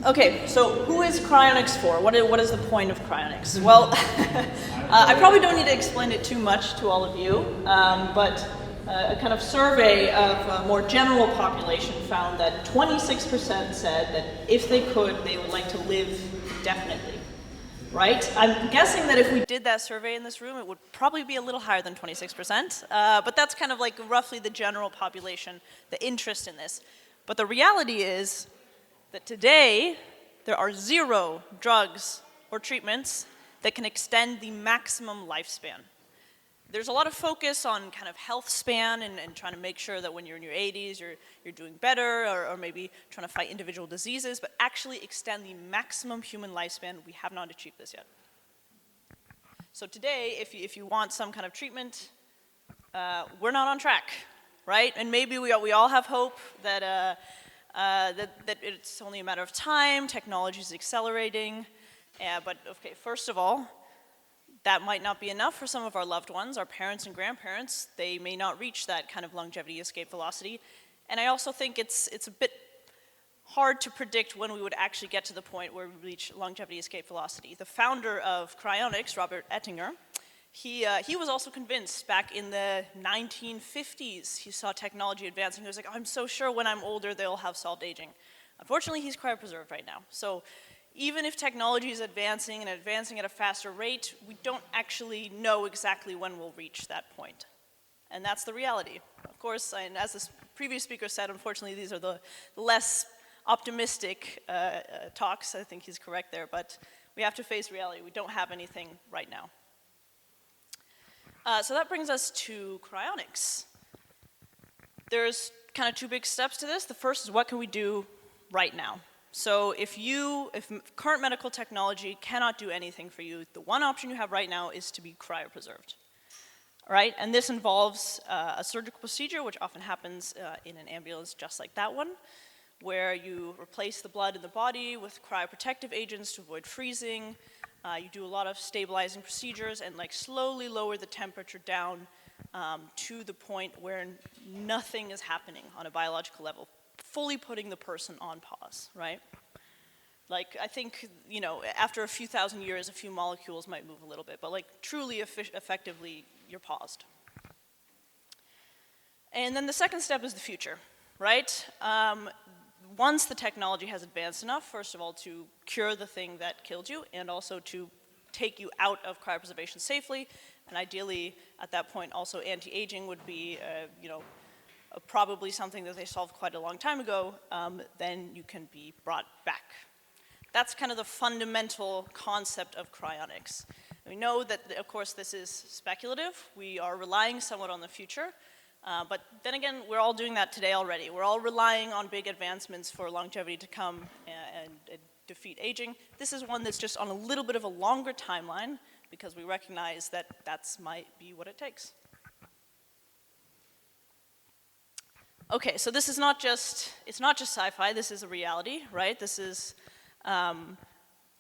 Okay, so who is cryonics for? What is the point of cryonics? Well, I probably don't need to explain it too much to all of you, but a kind of survey of a more general population found that 26% said that if they could, they would like to live indefinitely. Right? I'm guessing that if we did that survey in this room, it would probably be a little higher than 26%, but that's kind of like roughly the general population, the interest in this. But the reality is that today, there are 0 drugs or treatments that can extend the maximum lifespan. There's a lot of focus on kind of health span and trying to make sure that when you're in your 80s, you're doing better, or maybe trying to fight individual diseases, but actually extend the maximum human lifespan, we have not achieved this yet. So today, if you want some kind of treatment, we're not on track, right? And maybe we all have hope that, that it's only a matter of time, technology is accelerating, but okay, first of all, that might not be enough for some of our loved ones, our parents and grandparents. They may not reach that kind of longevity escape velocity. And I also think it's a bit hard to predict when we would actually get to the point where we reach longevity escape velocity. The founder of cryonics, Robert Ettinger, he was also convinced back in the 1950s. He saw technology advancing. He was like, oh, I'm so sure when I'm older they'll have solved aging. Unfortunately, he's cryopreserved right now. So even if technology is advancing and advancing at a faster rate, we don't actually know exactly when we'll reach that point. And that's the reality. Of course, and as the previous speaker said, unfortunately, these are the less optimistic talks. I think he's correct there, but we have to face reality. We don't have anything right now. So that brings us to cryonics. There's kind of 2 big steps to this. The first is what can we do right now? So if current medical technology cannot do anything for you, the one option you have right now is to be cryopreserved. All right, and this involves a surgical procedure, which often happens in an ambulance just like that one, where you replace the blood in the body with cryoprotective agents to avoid freezing. You do a lot of stabilizing procedures and like slowly lower the temperature down to the point where nothing is happening on a biological level, fully putting the person on pause, right? Like, I think, you know, after a few thousand years, a few molecules might move a little bit, but like truly effectively, you're paused. And then the second step is the future, right? Once the technology has advanced enough, first of all, to cure the thing that killed you, and also to take you out of cryopreservation safely, and ideally, at that point, also anti-aging would be, you know, probably something that they solved quite a long time ago, then you can be brought back. That's kind of the fundamental concept of cryonics. We know that, of course, this is speculative. We are relying somewhat on the future, but then again, we're all doing that today already. We're all relying on big advancements for longevity to come and defeat aging. This is one that's just on a little bit of a longer timeline because we recognize that that's might be what it takes. Okay, so this is it's not just sci-fi, this is a reality, right? This is,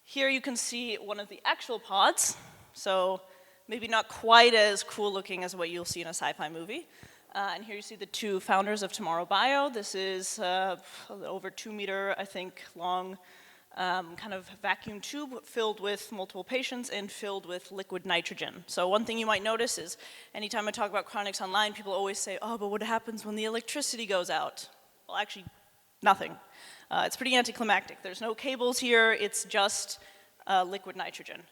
here you can see one of the actual pods, so maybe not quite as cool looking as what you'll see in a sci-fi movie. And here you see the 2 founders of Tomorrow.bio. This is over 2 meter, I think, long kind of vacuum tube filled with multiple patients and filled with liquid nitrogen. So one thing you might notice is anytime I talk about cryonics online, people always say, oh, but what happens when the electricity goes out? Well, actually, nothing. It's pretty anticlimactic. There's no cables here, it's just liquid nitrogen.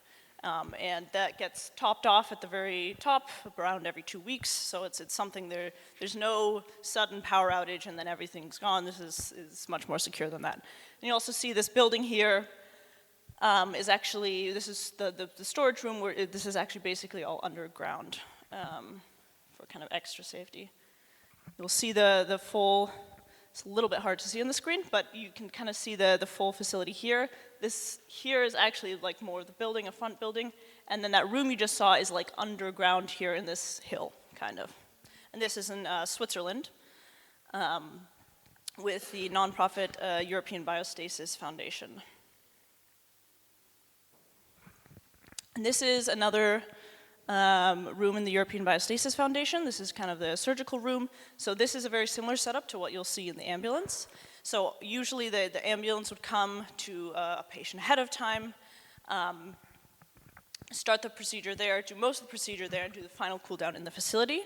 And that gets topped off at the very top around every 2 weeks, so it's something there's no sudden power outage and then everything's gone. This is much more secure than that. And you also see this building here is actually, this is the storage room where this is actually basically all underground for kind of extra safety. You'll see the full, it's a little bit hard to see on the screen, but you can kind of see the full facility here. This here is actually like more of the building, a front building, and then that room you just saw is like underground here in this hill, kind of. And this is in Switzerland with the nonprofit European Biostasis Foundation. And this is another room in the European Biostasis Foundation. This is kind of the surgical room. So this is a very similar setup to what you'll see in the ambulance. So usually the ambulance would come to a patient ahead of time, start the procedure there, do most of the procedure there, and do the final cool down in the facility.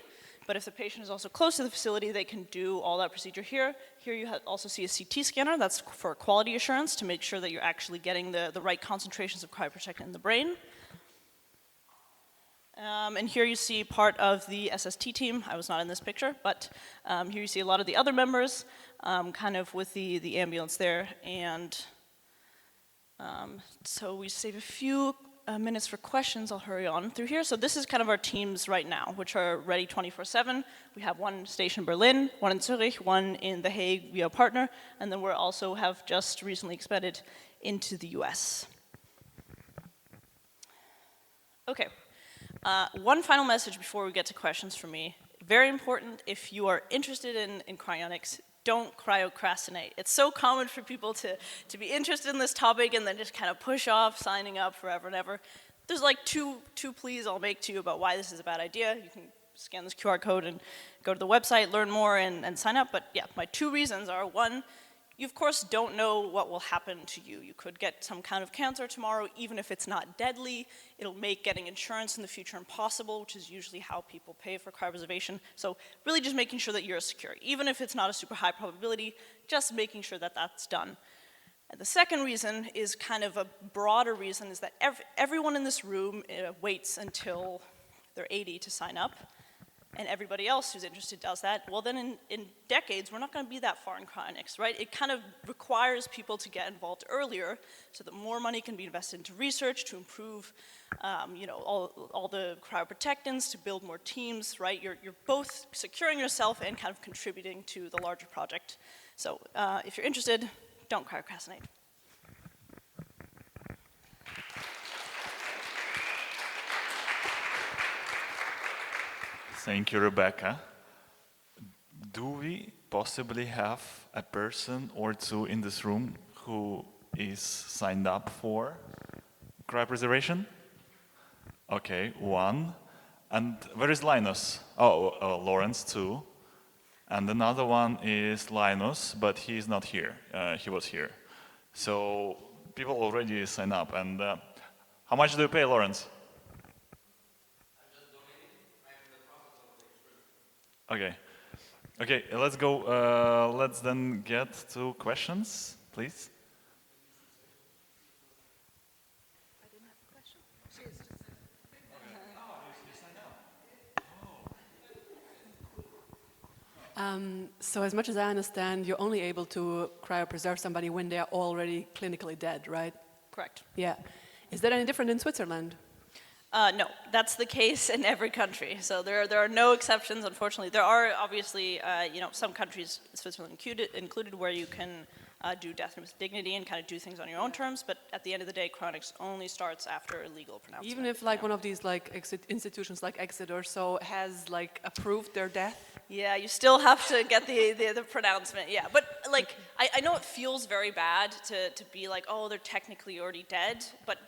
But if the patient is also close to the facility, they can do all that procedure here. Here you also see a CT scanner. That's for quality assurance to make sure that you're actually getting the right concentrations of cryoprotectant in the brain. And here you see part of the SST team. I was not in this picture, but here you see a lot of the other members, kind of with the ambulance there. And so we save a few minutes for questions. I'll hurry on through here. So this is kind of our teams right now, which are ready 24/7. We have one station in Berlin, one in Zurich, one in The Hague via a partner, and then we also have just recently expanded into the US. Okay. One final message before we get to questions from me. Very important, if you are interested in cryonics, don't cryocrastinate. It's so common for people to be interested in this topic and then just kind of push off signing up forever and ever. There's like two pleas I'll make to you about why this is a bad idea. You can scan this QR code and go to the website, learn more, and sign up. But yeah, my 2 reasons are, 1, you of course don't know what will happen to you. You could get some kind of cancer tomorrow, even if it's not deadly. It'll make getting insurance in the future impossible, which is usually how people pay for cryopreservation. So really just making sure that you're secure. Even if it's not a super high probability, just making sure that that's done. And the second reason is kind of a broader reason, is that everyone in this room waits until they're 80 to sign up. And everybody else who's interested does that, well then in decades, we're not gonna be that far in cryonics, right? It kind of requires people to get involved earlier so that more money can be invested into research to improve all the cryoprotectants, to build more teams, right? You're both securing yourself and kind of contributing to the larger project. So if you're interested, don't cryocrastinate. Thank you, Rebecca. Do we possibly have a person or 2 in this room who is signed up for cryopreservation? Okay, 1. And where is Linus? Oh, Lawrence too. And another one is Linus, but he's not here. He was here. So people already sign up. And how much do you pay, Lawrence? Okay. Okay, let's go. Let's then get to questions, please. I didn't have a question. So as much as I understand, you're only able to cryopreserve somebody when they are already clinically dead, right? Correct. Yeah. Is that any different in Switzerland? No, that's the case in every country. So there are no exceptions, unfortunately. There are obviously, some countries, Switzerland included, where you can do death with dignity and kind of do things on your own terms. But at the end of the day, cryonics only starts after a legal pronouncement. Even if one of these institutions like Exeter so has approved their death? Yeah, you still have to get the pronouncement. Yeah, but I know it feels very bad to be like, oh, they're technically already dead, but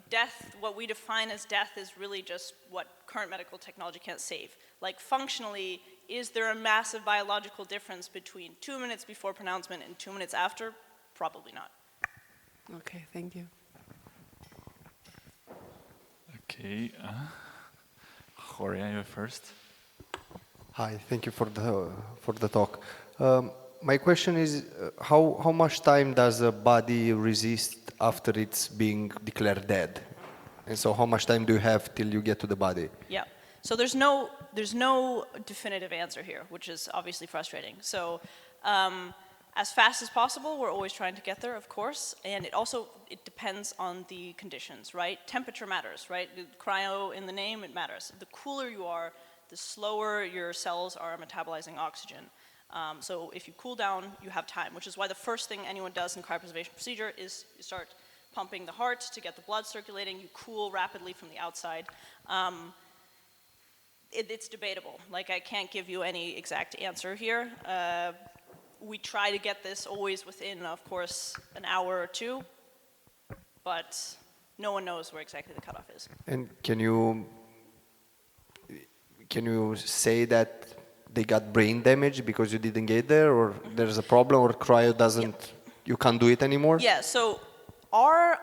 death, what we define as death is really just what current medical technology can't save. Functionally, is there a massive biological difference between 2 minutes before pronouncement and 2 minutes after? Probably not. Okay, thank you. Okay. Jorge, you're first. Hi, thank you for the talk. My question is, how much time does a body resist after it's being declared dead? And so how much time do you have till you get to the body? Yeah. So there's no definitive answer here, which is obviously frustrating. So as fast as possible, we're always trying to get there, of course, and it depends on the conditions, right? Temperature matters, right? Cryo in the name, it matters. The cooler you are, the slower your cells are metabolizing oxygen. So if you cool down, you have time, which is why the first thing anyone does in cryopreservation procedure is you start pumping the heart to get the blood circulating. You cool rapidly from the outside. It's debatable. I can't give you any exact answer here. We try to get this always within, of course, an hour or 2, but no one knows where exactly the cutoff is. And can you say that they got brain damage because you didn't get there, or there's a problem, or cryo doesn't, you can't do it anymore? Yeah, so our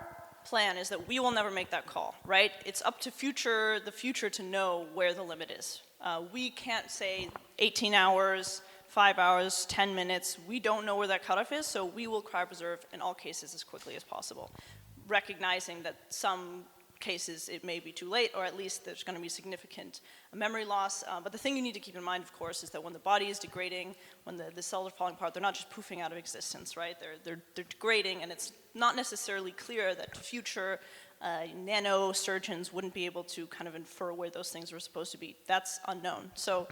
plan is that we will never make that call, right? It's up to the future to know where the limit is. We can't say 18 hours, 5 hours, 10 minutes. We don't know where that cutoff is, so we will cryopreserve in all cases as quickly as possible, recognizing that some cases it may be too late, or at least there's going to be significant memory loss. But the thing you need to keep in mind, of course, is that when the body is degrading, when the cells are falling apart, they're not just poofing out of existence, right? They're degrading, and it's not necessarily clear that future nanosurgeons wouldn't be able to kind of infer where those things were supposed to be. That's unknown. So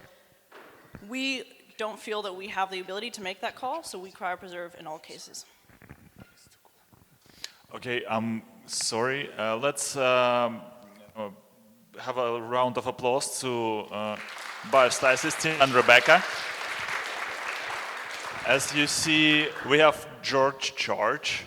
we don't feel that we have the ability to make that call, so we cryopreserve in all cases. Okay, sorry. Let's have a round of applause to Biostasis team and Rebecca. As you see, we have George Charge.